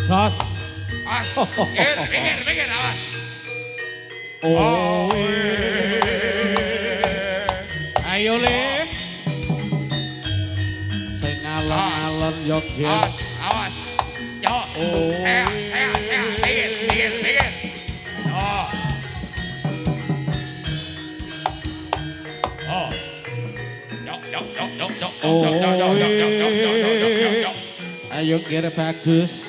Jos. As. Mikir, awas. Oh. Ayo le. Sing alon-alon yo gen. Awas. Yo. Sehat. Mikir. Oh. Oh. Yo. Ayo kira bagus.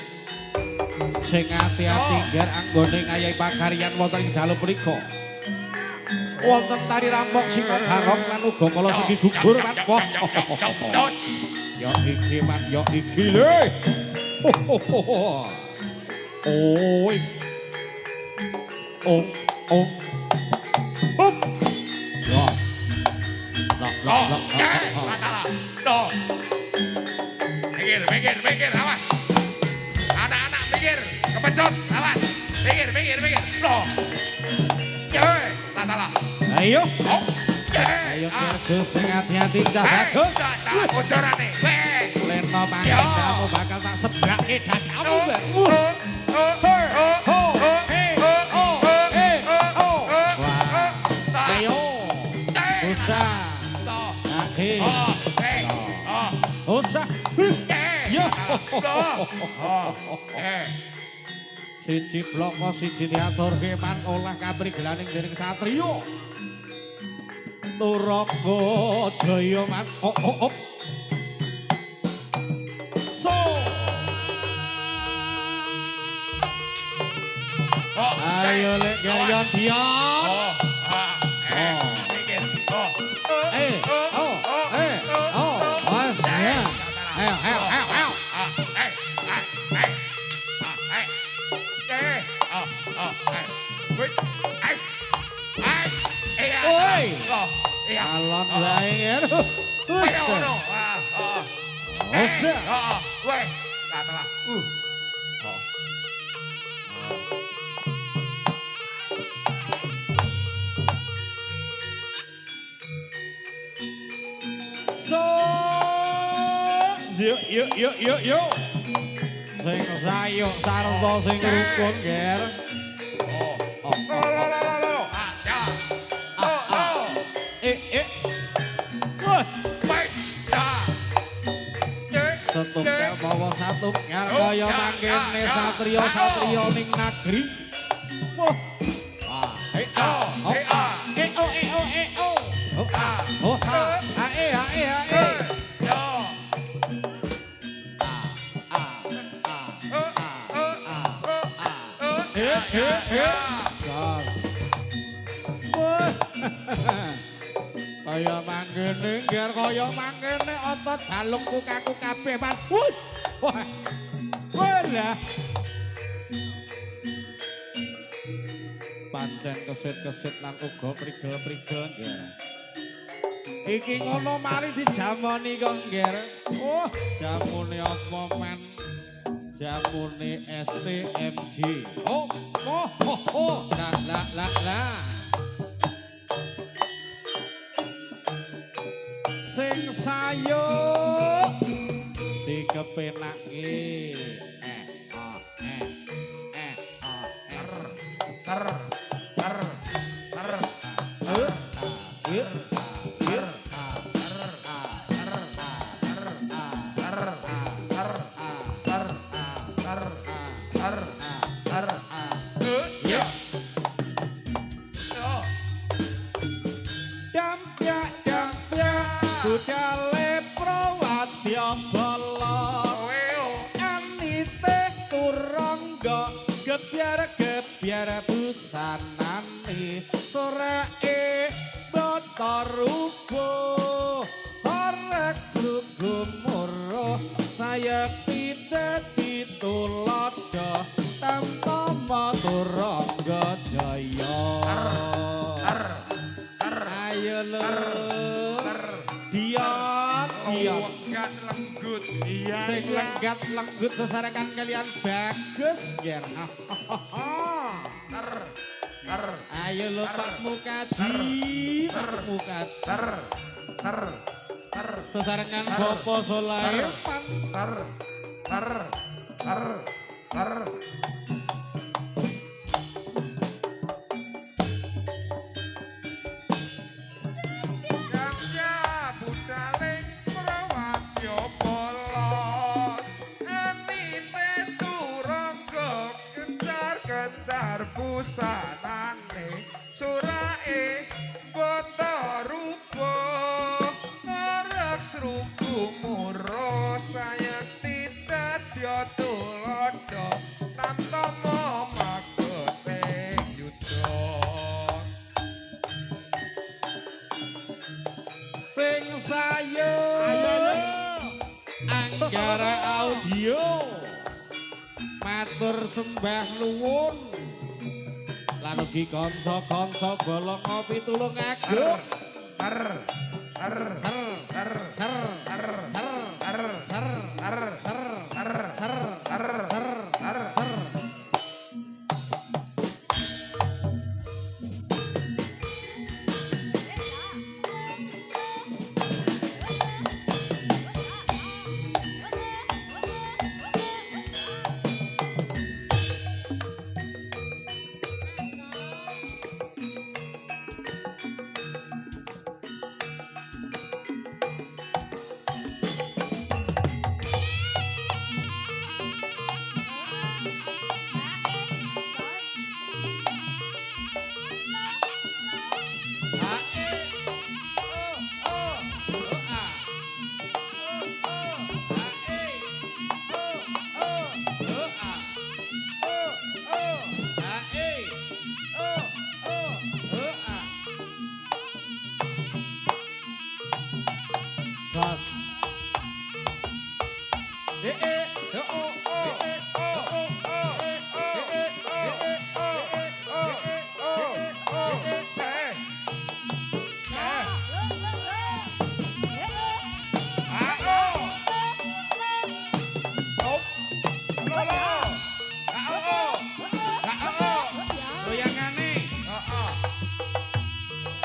Sing ati-ati ngger anggone ngayahi pakaryan wonten ing dalu punika. Wonten tari rampok sing barok lan uga kala sing gugur man. Yo iki man, yo iki le. Oi. Oh. Hop. Yo. Loh. Mikir, awas. Anak-anak mikir, kepencut, awas. Mikir. Loh. Tatalah. Ayo. Oh. Ayo Bagus sing hati-hati cah Bagus. Bocorane. Leno pangandamu bakal tak sebrake dadamu, Mbak. Ayo. Usah. Usah. Ya. Siji bloko siji diaturke man olah kaprigelaning dening satriya. Turangga Jaya man. So. Ayo lek gayon dion. Mas ya. Ayo. Oi. Alon wae ngene. Ayo ngono. Wes, katalah. So, yuk. Sing sayuk sarta sing rukun, Ger. Setunggal bawa satunggal kaya mangkene satriya ning nagri. Wah. Kaya mangkene ngger kaya mangkene otot balungku kaku kabeh man. Wah. Pancen kesit-kesit lan uga prigel-prigel ngger. Iki ngono mari dijamoni kok ngger. Jamune apa men? Jamune STMJ. Lah. Sing sayuk dikepenake budale prawadya bala anite turangga gebyar busanane soreke bata rubuh horek srugumura sayekti dadi tuladha tamtama turangga jaya Ayo lho. Ter. Dion. Lenggat lenggut. Iya. Sing lenggat lenggut sesarengan kalian bagus ger. Ter. Ter. Ayo lho Pak Mukadi. Pak Mukadi. Ter. Ter. Ter. Sesarengan Bopo Sulaiman. Ter. Ter. Ter. Ter. Busanane surae boto rupa ngarek sruku muro sayang tidak diotolodo namtomo makote yudha Sing sayo Anggara Audio matur sembah nuwun lan ugi kanca-kanca golong ngopi tulung agung ser ser ser ser ser ser ser ser ser ser ser ser ser ser ser ser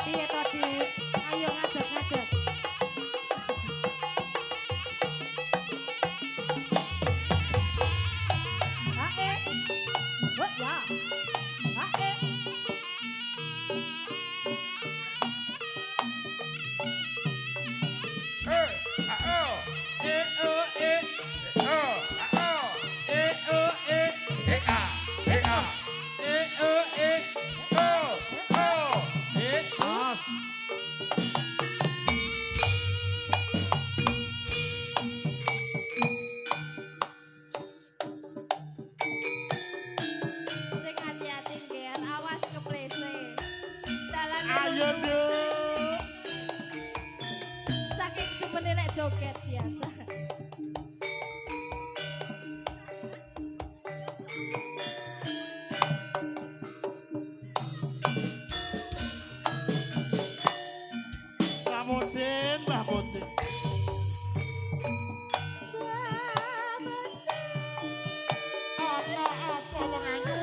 Piye to, Dik? Ayo ngadeg-ngadeg. Hae. Wes ya. Hae. Sing hati-hati Ger, awas keplese. Dalan Ayo dong. saking cumene nek joget biasa. Mbah Mudin, Mbah Mudin. Ana apa wong ayu?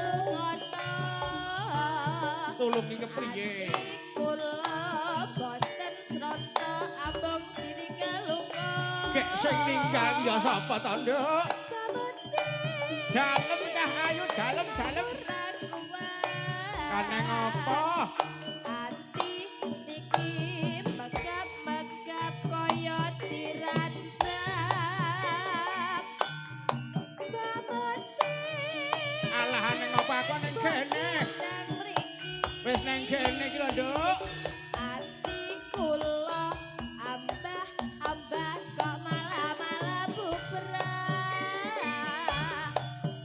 Tulung iki kepriye? Kula boten srata abang ditinggal lunga. Kek sing ninggal ya sapa to, Nduk? Dalem kah ayu dalem. Kaneng apa? Ati niki megap-megap kaya dirancap. Alah neng apa aku neng kene? Nang mriki Wis neng kene iki lho, Nduk. ati kula ambah kok malah bubrah.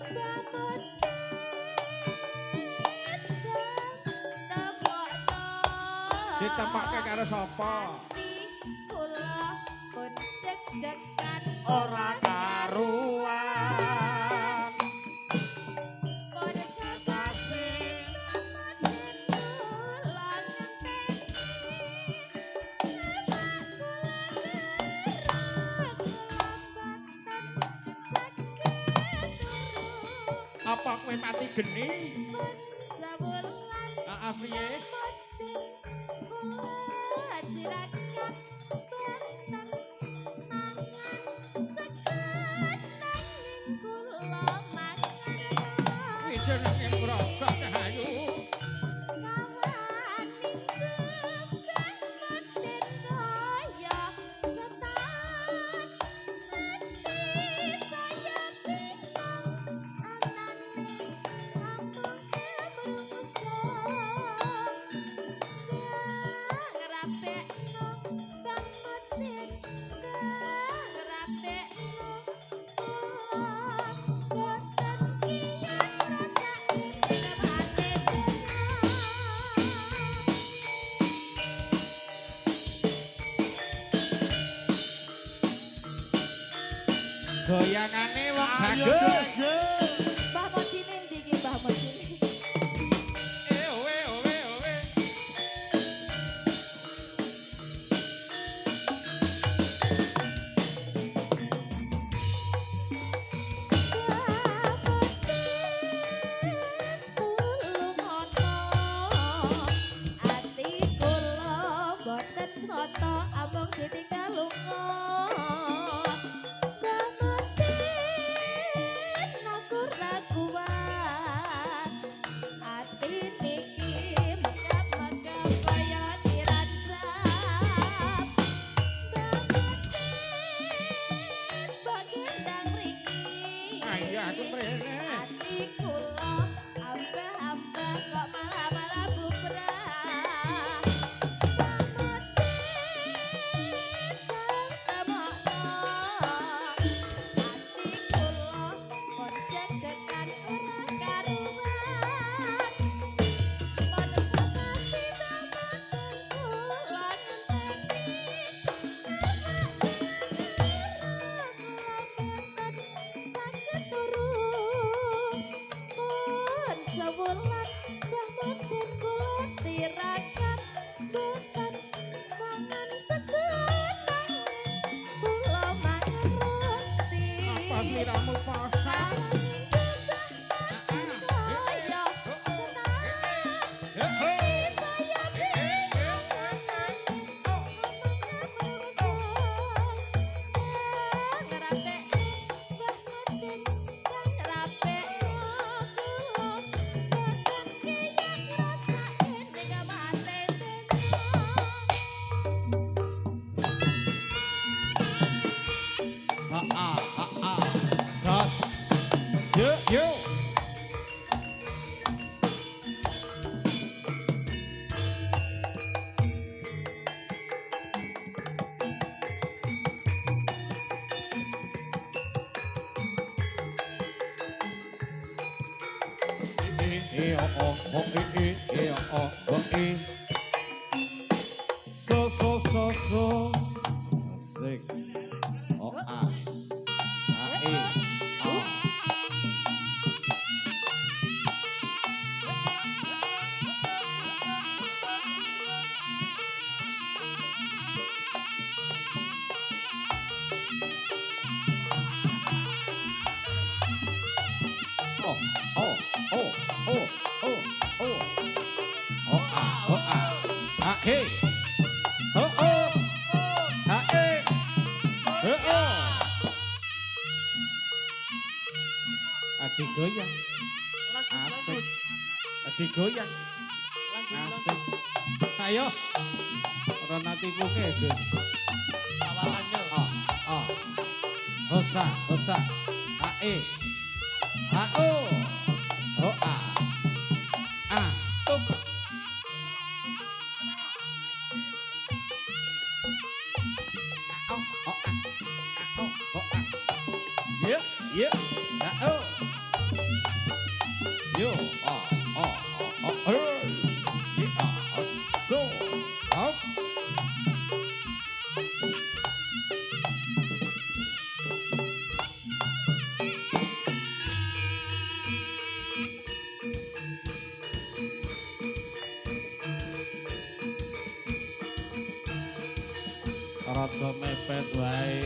Bamut Ditemokke karo sapa? kula pun deg-degan Ora karuan. pun sasasi kula nyengkeni kowe pati geni. pun sawulan Heeh piye? kula jirakan boten mangan seket nanging kula mangan Kuwi jenenge ngrokok ayu. Goyangane wong bagus. Mbah Modine ndi iki Mbah Modine? Owe owe owe. Abang ditinggal lunga nakur raguan ati niki megap-megap kaya dirancap bagendang riki Ayo aku mrene. ati kula ambah-ambah kok malah-malah bubrah Sewulan Mbah Modin kula tirakat boten mangan segenang kula mangan roti Apa sliramu poso? kaya Sos. Yo. So. Asik. Oh, ah. Adik goyang. Asik. Adik goyang. Asik. Ayo. Ora nanti puke, Gus. Awalannya. Hosa. Ae. Ao. Oh, tup. Yeah. Ao. Yo. So. Up. Rada mepet wae.